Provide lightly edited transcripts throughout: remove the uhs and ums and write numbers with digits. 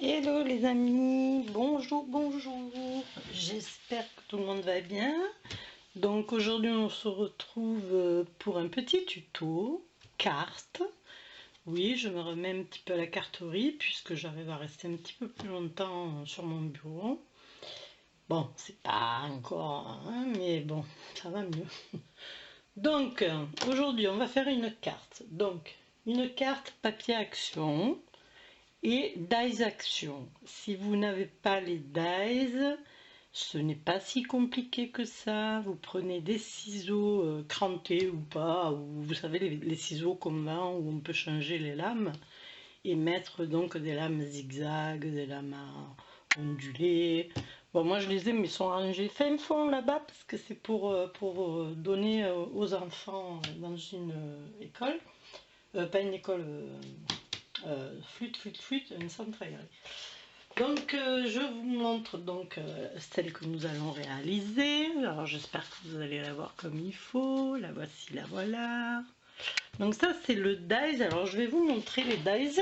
Hello les amis, bonjour, bonjour. J'espère que tout le monde va bien. Donc aujourd'hui on se retrouve pour un petit tuto carte. Oui, je me remets un petit peu à la carterie puisque j'arrive à rester un petit peu plus longtemps sur mon bureau. Bon, c'est pas encore, hein, mais bon, ça va mieux. Donc aujourd'hui on va faire une carte. Donc une carte papier action et dies action. Si vous n'avez pas les dies, ce n'est pas si compliqué que ça. Vous prenez des ciseaux crantés ou pas, ou vous savez les ciseaux qu'on vend où on peut changer les lames et mettre donc des lames zigzag, des lames ondulées. Bon, moi je les ai, mais ils sont rangés fin fond là-bas parce que c'est pour donner aux enfants dans une école, pas une école. Flûte, un centre aéré. Donc je vous montre donc celle que nous allons réaliser. Alors j'espère que vous allez la voir comme il faut. La voici, la voilà. Donc ça c'est le dies. Alors je vais vous montrer les dies.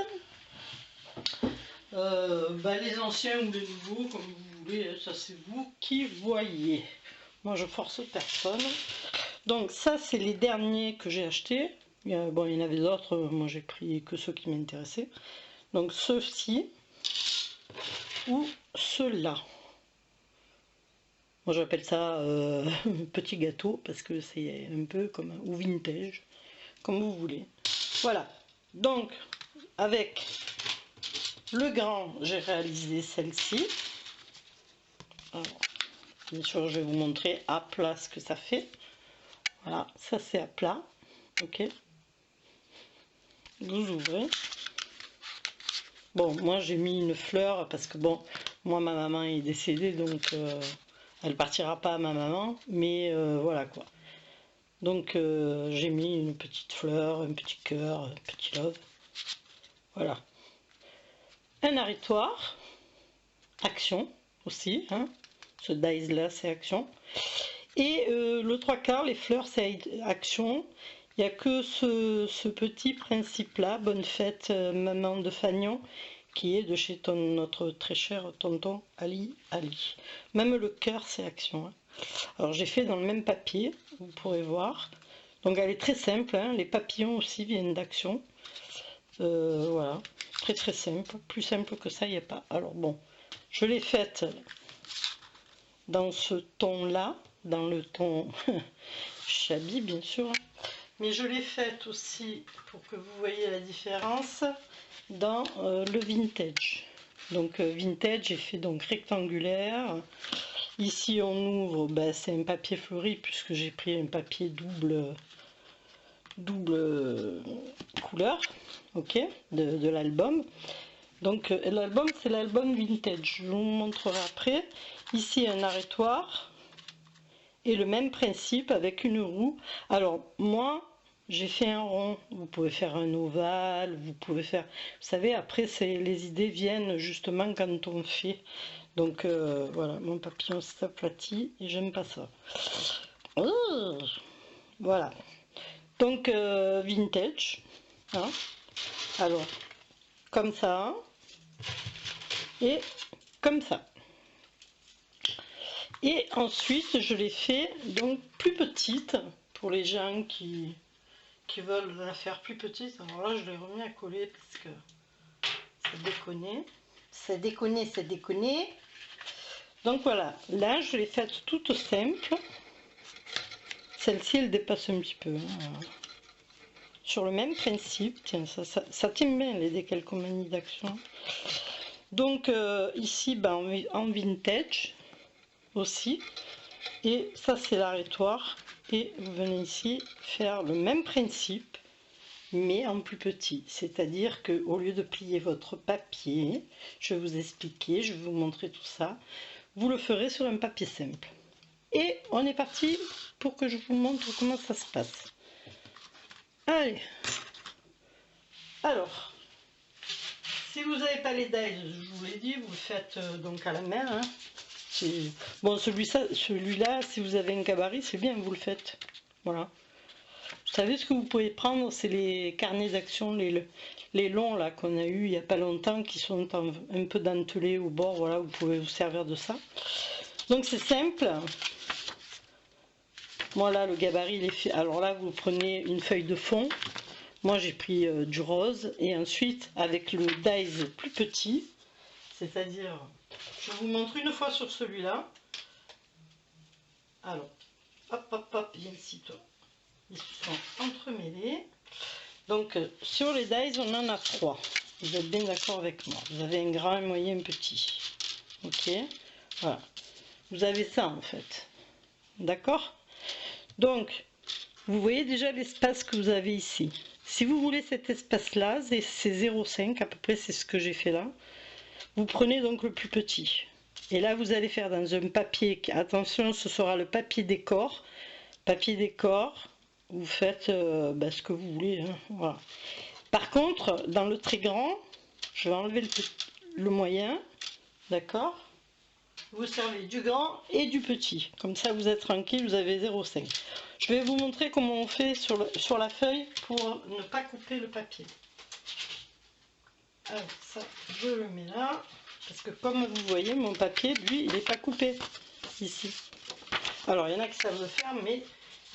Les anciens ou les nouveaux, comme vous voulez, ça c'est vous qui voyez. Moi je force personne. Donc ça c'est les derniers que j'ai achetés. Bon, il y en avait d'autres, moi j'ai pris que ceux qui m'intéressaient. Donc ceux-ci ou ceux-là. Moi j'appelle ça petit gâteau parce que c'est un peu comme ou vintage, comme vous voulez. Voilà. Donc avec le grand, j'ai réalisé celle-ci. Bien sûr, je vais vous montrer à plat ce que ça fait. Voilà, ça c'est à plat. Ok. Vous ouvrez. Bon, moi j'ai mis une fleur parce que bon, moi ma maman est décédée donc elle partira pas à ma maman, mais voilà quoi. Donc j'ai mis une petite fleur, un petit cœur, un petit love. Voilà. Un arritoire, action aussi, hein. Ce dies là c'est action. Et le trois quarts, les fleurs c'est action. Il n'y a que ce petit principe là, bonne fête maman de Fagnon, qui est de chez notre très cher tonton Ali. Même le cœur c'est action. Hein. Alors j'ai fait dans le même papier, vous pourrez voir. Donc elle est très simple, hein. Les papillons aussi viennent d'action. Voilà, très très simple. Plus simple que ça, il n'y a pas. Alors bon, je l'ai faite dans ce ton-là, dans le ton Chabi bien sûr. Mais je l'ai faite aussi, pour que vous voyez la différence, dans le vintage. Donc vintage, j'ai fait donc rectangulaire. Ici on ouvre, ben, c'est un papier fleuri puisque j'ai pris un papier double couleur, ok, de l'album. Donc l'album c'est l'album vintage, je vous montrerai après. Ici un arrêtoir et le même principe avec une roue. Alors moi j'ai fait un rond, vous pouvez faire un ovale, vous pouvez faire, vous savez, après les idées viennent justement quand on fait. Donc voilà, mon papillon s'aplatit et j'aime pas ça. Oh, voilà. Donc vintage, hein. Alors comme ça et comme ça. Et ensuite je l'ai fait donc plus petite pour les gens qui veulent la faire plus petite. Alors là je l'ai remis à coller parce que ça déconne. Ça déconne, ça déconne. Donc voilà, là je l'ai faite toute simple. Celle-ci elle dépasse un petit peu. Voilà. Sur le même principe, tiens, ça tient bien les décalcomanies d'action. Donc ici ben, en vintage aussi. Et ça c'est l'arrêtoir. Et vous venez ici faire le même principe mais en plus petit. C'est-à-dire que au lieu de plier votre papier, je vais vous expliquer, je vais vous montrer tout ça. Vous le ferez sur un papier simple. Et on est parti pour que je vous montre comment ça se passe. Allez. Alors, si vous n'avez pas les dies, je vous l'ai dit, vous le faites donc à la main. Hein. Bon, celui-là, si vous avez un gabarit, c'est bien, vous le faites. Voilà. Vous savez ce que vous pouvez prendre, c'est les carnets d'action, les longs là qu'on a eu il n'y a pas longtemps, qui sont un peu dentelés au bord, voilà, vous pouvez vous servir de ça. Donc c'est simple. Moi là, le gabarit il est fait. Alors là, vous prenez une feuille de fond. Moi j'ai pris du rose, et ensuite avec le dies plus petit, c'est-à-dire, je vous montre une fois sur celui-là. Alors, hop, hop, hop, viens ici toi. Ils sont entremêlés. Donc sur les dies, on en a 3. Vous êtes bien d'accord avec moi. Vous avez un grand, un moyen, un petit. Ok, voilà. Vous avez ça en fait. D'accord? Donc, vous voyez déjà l'espace que vous avez ici. Si vous voulez cet espace-là, c'est 0,5 à peu près, c'est ce que j'ai fait là. Vous prenez donc le plus petit. Et là, vous allez faire dans un papier, attention, ce sera le papier décor. Papier décor, vous faites ce que vous voulez. Hein, voilà. Par contre, dans le très grand, je vais enlever le moyen, d'accord? Vous servez du grand et du petit. Comme ça, vous êtes tranquille, vous avez 0,5. Je vais vous montrer comment on fait sur la feuille pour ne pas couper le papier. Alors ça, je le mets là. Parce que comme vous voyez, mon papier, lui, il n'est pas coupé ici. Alors, il y en a qui savent le faire, mais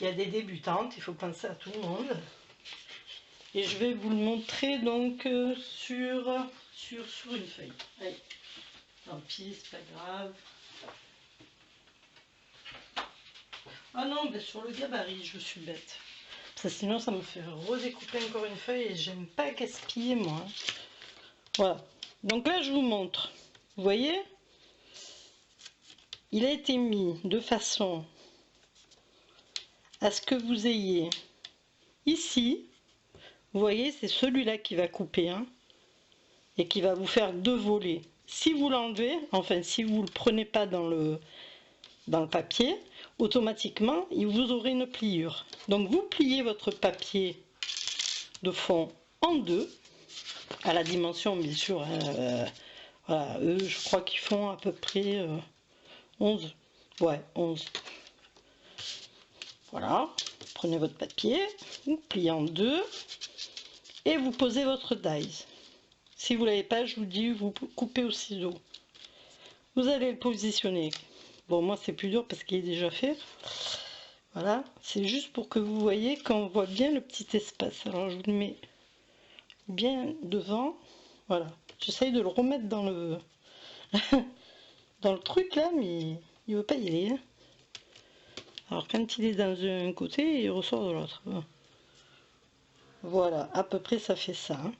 il y a des débutantes, il faut penser à tout le monde. Et je vais vous le montrer donc sur une feuille. Allez, tant pis, c'est pas grave. Ah non, ben sur le gabarit, je suis bête. Parce que sinon, ça me fait redécouper encore une feuille et j'aime pas gaspiller, moi. Voilà. Donc là, je vous montre. Vous voyez? Il a été mis de façon à ce que vous ayez ici, vous voyez, c'est celui-là qui va couper, hein, et qui va vous faire 2 volets. Si vous l'enlevez, enfin si vous ne le prenez pas dans le papier, automatiquement, vous aurez une pliure. Donc vous pliez votre papier de fond en 2, à la dimension bien sûr. Voilà, eux, je crois qu'ils font à peu près 11. Ouais, 11. Voilà, prenez votre papier, vous pliez en 2 et vous posez votre dies. Si vous ne l'avez pas, je vous dis, vous coupez au ciseau. Vous allez le positionner. Bon, moi c'est plus dur parce qu'il est déjà fait. Voilà, c'est juste pour que vous voyez qu'on voit bien le petit espace. Alors je vous le mets bien devant. Voilà, j'essaye de le remettre dans le dans le truc là, mais il veut pas y aller. Hein. Alors quand il est dans un côté, il ressort de l'autre. Voilà, à peu près ça fait ça. Hein.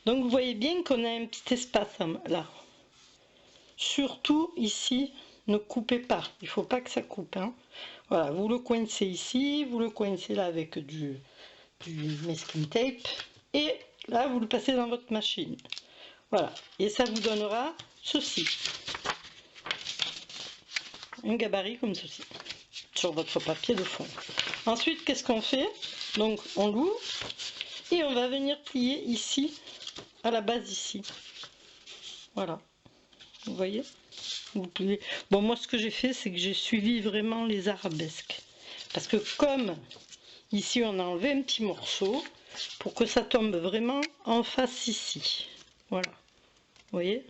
Donc vous voyez bien qu'on a un petit espace là. Surtout ici, ne coupez pas. Il ne faut pas que ça coupe. Hein. Voilà, vous le coincez ici, vous le coincez là avec du masking tape. Et là, vous le passez dans votre machine. Voilà, et ça vous donnera ceci. Un gabarit comme ceci. Sur votre papier de fond. Ensuite, qu'est-ce qu'on fait? Donc, on l'ouvre et on va venir plier ici, à la base ici. Voilà. Vous voyez? Vous pliez. Bon, moi, ce que j'ai fait, c'est que j'ai suivi vraiment les arabesques. Parce que comme ici, on a enlevé un petit morceau, pour que ça tombe vraiment en face ici. Voilà. Vous voyez?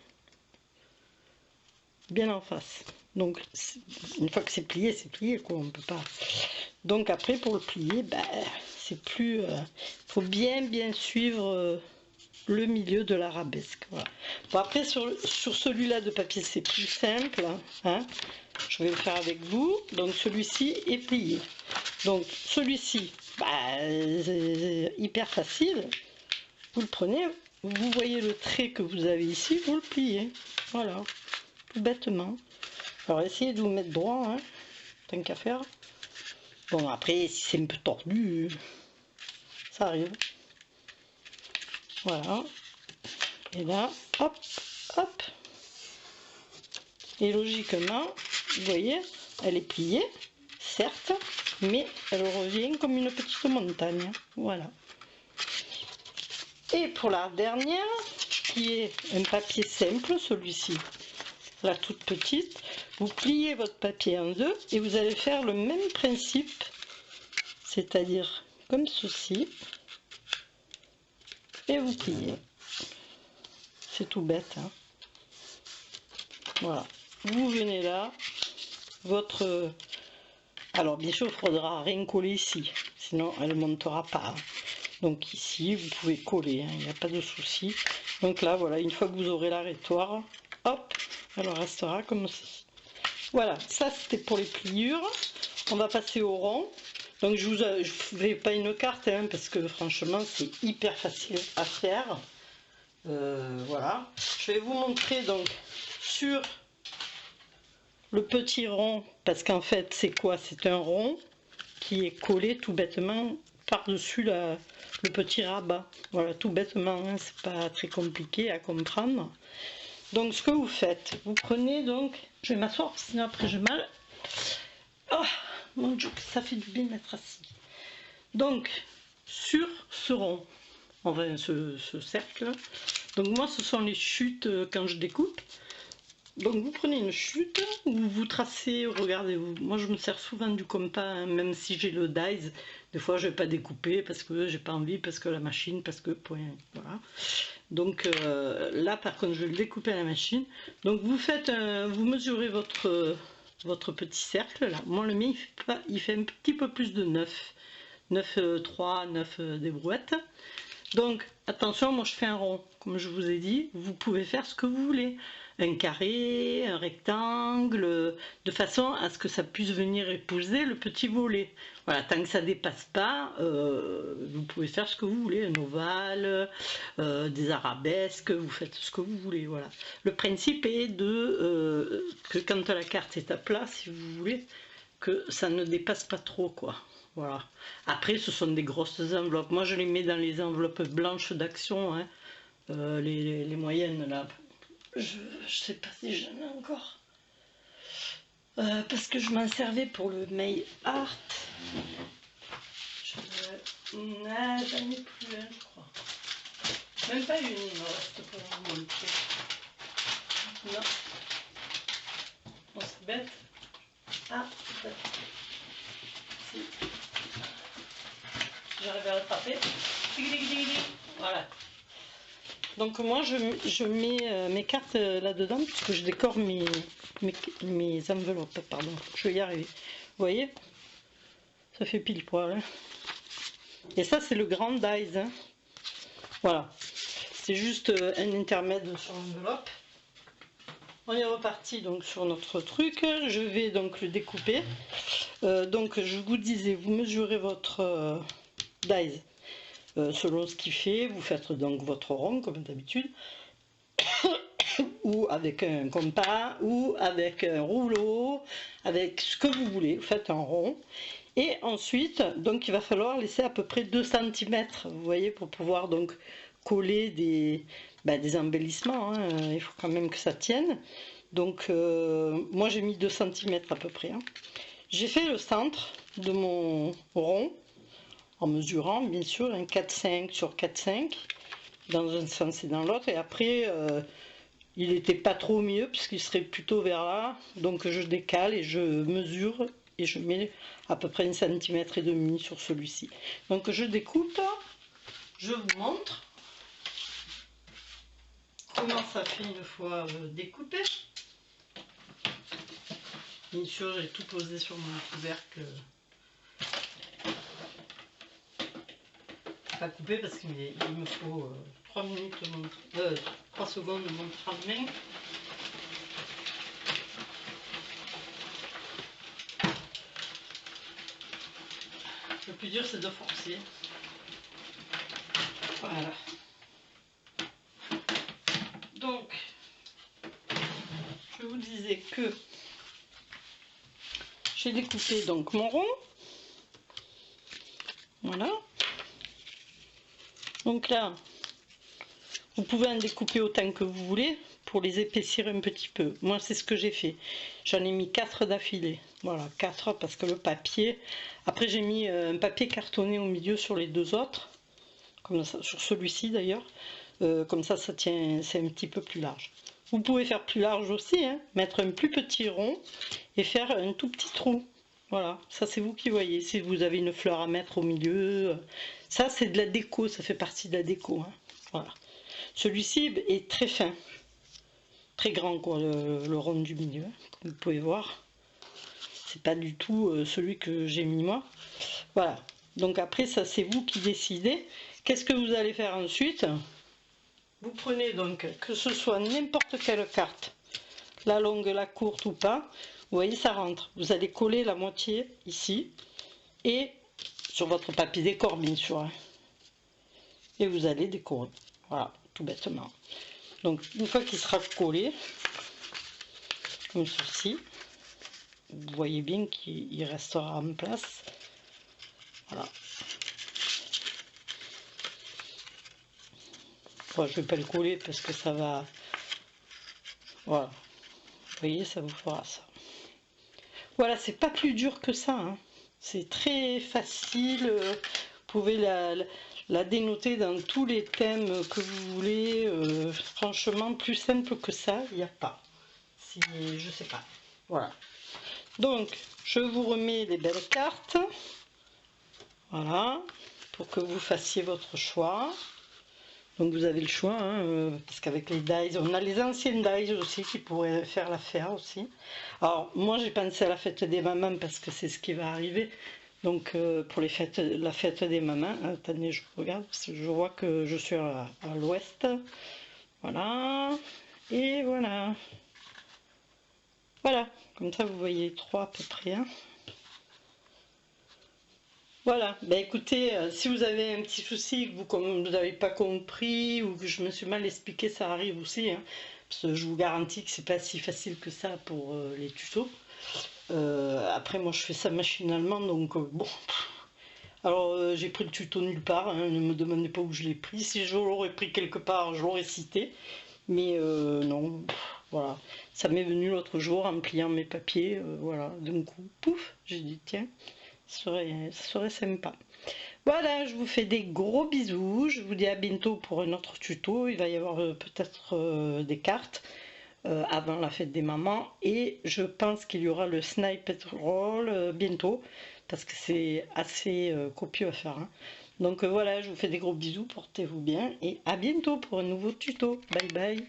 Bien en face. Donc, une fois que c'est plié, quoi. On peut pas. Donc après, pour le plier, c'est plus. Faut bien suivre le milieu de l'arabesque. Voilà. Bon, après, sur celui-là de papier, c'est plus simple. Hein. Je vais le faire avec vous. Donc celui-ci est plié. Donc celui-ci, c'est hyper facile. Vous le prenez, vous voyez le trait que vous avez ici, vous le pliez. Voilà, tout bêtement. Alors essayez de vous mettre droit, hein, tant qu'à faire. Bon, après, si c'est un peu tordu, ça arrive. Voilà. Et là, hop, hop. Et logiquement, vous voyez, elle est pliée, certes, mais elle revient comme une petite montagne. Voilà. Et pour la dernière, qui est un papier simple, celui-ci, la toute petite, vous pliez votre papier en 2 et vous allez faire le même principe, c'est-à-dire comme ceci et vous pliez. C'est tout bête, hein. Voilà, vous venez là, votre... Alors bien sûr, il faudra rien coller ici, sinon elle ne montera pas. Donc ici, vous pouvez coller, hein, il n'y a pas de souci. Donc là, voilà, une fois que vous aurez l'arrêtoir, hop, elle restera comme ceci. Voilà, ça c'était pour les pliures. On va passer au rond. Donc je ne fais pas une carte, hein, parce que franchement, c'est hyper facile à faire. Voilà, je vais vous montrer donc sur le petit rond, parce qu'en fait c'est quoi? C'est un rond qui est collé tout bêtement par-dessus le petit rabat. Voilà, tout bêtement, hein, c'est pas très compliqué à comprendre. Donc ce que vous faites, vous prenez donc, je vais m'asseoir sinon après j'ai mal. Oh mon Dieu, ça fait du bien d'être assis. Donc sur ce rond, enfin ce cercle, donc moi ce sont les chutes quand je découpe. Donc vous prenez une chute, vous tracez, regardez, moi je me sers souvent du compas, hein, même si j'ai le dies, des fois je ne vais pas découper parce que j'ai pas envie, parce que la machine, parce que point, voilà. Donc là par contre je vais le découper à la machine. Donc vous faites, vous mesurez votre petit cercle là. Moi le mien il fait un petit peu plus de 9,3, 9 des brouettes. Donc attention, moi je fais un rond, comme je vous ai dit, vous pouvez faire ce que vous voulez. Un carré, un rectangle, de façon à ce que ça puisse venir épouser le petit volet. Voilà, tant que ça ne dépasse pas, vous pouvez faire ce que vous voulez, un ovale, des arabesques, vous faites ce que vous voulez. Voilà. Le principe est que quand la carte est à plat, si vous voulez, que ça ne dépasse pas trop, quoi. Voilà. Après, ce sont des grosses enveloppes. Moi, je les mets dans les enveloppes blanches d'Action, hein, les moyennes là. Je sais pas si j'en ai encore. Parce que je m'en servais pour le mail art. Non, j'en ai plus un, je crois. Même pas une, il me reste pour vous montrer. Non. Bon, c'est bête. Ah, c'est bête. Si. J'arrive à l'attraper. Voilà. Donc moi je mets mes cartes là-dedans puisque je décore mes enveloppes, pardon, je vais y arriver. Vous voyez, ça fait pile poil. Hein. Et ça c'est le grand dies. Hein. Voilà, c'est juste un intermède sur l'enveloppe. On est reparti donc sur notre truc. Je vais donc le découper. Donc je vous disais, vous mesurez votre dies. Selon ce qu'il fait, vous faites donc votre rond comme d'habitude, ou avec un compas, ou avec un rouleau, avec ce que vous voulez, vous faites un rond. Et ensuite, donc il va falloir laisser à peu près 2 cm, vous voyez, pour pouvoir donc coller des embellissements, hein. Il faut quand même que ça tienne. Donc moi j'ai mis 2 cm à peu près. Hein. J'ai fait le centre de mon rond, en mesurant bien sûr un 4,5 sur 4,5 dans un sens et dans l'autre, et après il n'était pas trop mieux puisqu'il serait plutôt vers là, donc je décale et je mesure et je mets à peu près 1,5 cm sur celui-ci. Donc je découpe, je vous montre comment ça fait une fois découpé. Bien sûr j'ai tout posé sur mon couvercle. Pas couper parce qu'il me faut 3 minutes, 3 secondes de montre en main. Le plus dur c'est de forcer. Voilà. Donc, je vous disais que j'ai découpé donc mon rond. Voilà. Donc là, vous pouvez en découper autant que vous voulez pour les épaissir un petit peu. Moi, c'est ce que j'ai fait. J'en ai mis 4 d'affilée. Voilà, 4 parce que le papier... Après, j'ai mis un papier cartonné au milieu sur les 2 autres. Comme ça, sur celui-ci d'ailleurs. Comme ça, ça tient, c'est un petit peu plus large. Vous pouvez faire plus large aussi, hein, mettre un plus petit rond et faire un tout petit trou. Voilà, ça c'est vous qui voyez. Si vous avez une fleur à mettre au milieu, ça c'est de la déco, ça fait partie de la déco. Hein. Voilà. Celui-ci est très fin, très grand quoi, le rond du milieu, comme vous pouvez voir. C'est pas du tout celui que j'ai mis moi. Voilà. Donc après ça c'est vous qui décidez. Qu'est-ce que vous allez faire ensuite? Vous prenez donc, que ce soit n'importe quelle carte, la longue, la courte ou pas, vous voyez ça rentre. Vous allez coller la moitié ici et sur votre papier décor bien sûr. Hein. Et vous allez décorer. Voilà, tout bêtement. Donc une fois qu'il sera collé, comme ceci, vous voyez bien qu'il restera en place. Voilà. Bon, je ne vais pas le coller parce que ça va... Voilà. Vous voyez, ça vous fera ça. Voilà, c'est pas plus dur que ça. Hein. C'est très facile. Vous pouvez la dénoter dans tous les thèmes que vous voulez. Franchement, plus simple que ça, il n'y a pas. Je sais pas. Voilà. Donc, je vous remets les belles cartes. Voilà. Pour que vous fassiez votre choix. Donc vous avez le choix, hein, parce qu'avec les dies, on a les anciennes dies aussi qui pourraient faire l'affaire aussi. Alors moi j'ai pensé à la fête des mamans parce que c'est ce qui va arriver. Donc pour la fête des mamans, attendez je regarde, parce que je vois que je suis à l'ouest. Voilà, et voilà. Voilà, comme ça vous voyez trois à peu près. Hein. Voilà, ben écoutez, si vous avez un petit souci, que vous n'avez pas compris ou que je me suis mal expliqué, ça arrive aussi. Hein, parce que je vous garantis que c'est pas si facile que ça pour les tutos. Après, moi je fais ça machinalement, donc bon. Alors j'ai pris le tuto nulle part, hein, ne me demandez pas où je l'ai pris. Si je l'aurais pris quelque part, je l'aurais cité. Mais non, voilà. Ça m'est venu l'autre jour en pliant mes papiers, voilà, d'un coup, pouf, j'ai dit tiens. Ça serait sympa. Voilà, je vous fais des gros bisous. Je vous dis à bientôt pour un autre tuto. Il va y avoir peut-être des cartes avant la fête des mamans. Et je pense qu'il y aura le snipe roll bientôt. Parce que c'est assez copieux à faire. Hein. Donc voilà, je vous fais des gros bisous. Portez-vous bien. Et à bientôt pour un nouveau tuto. Bye bye.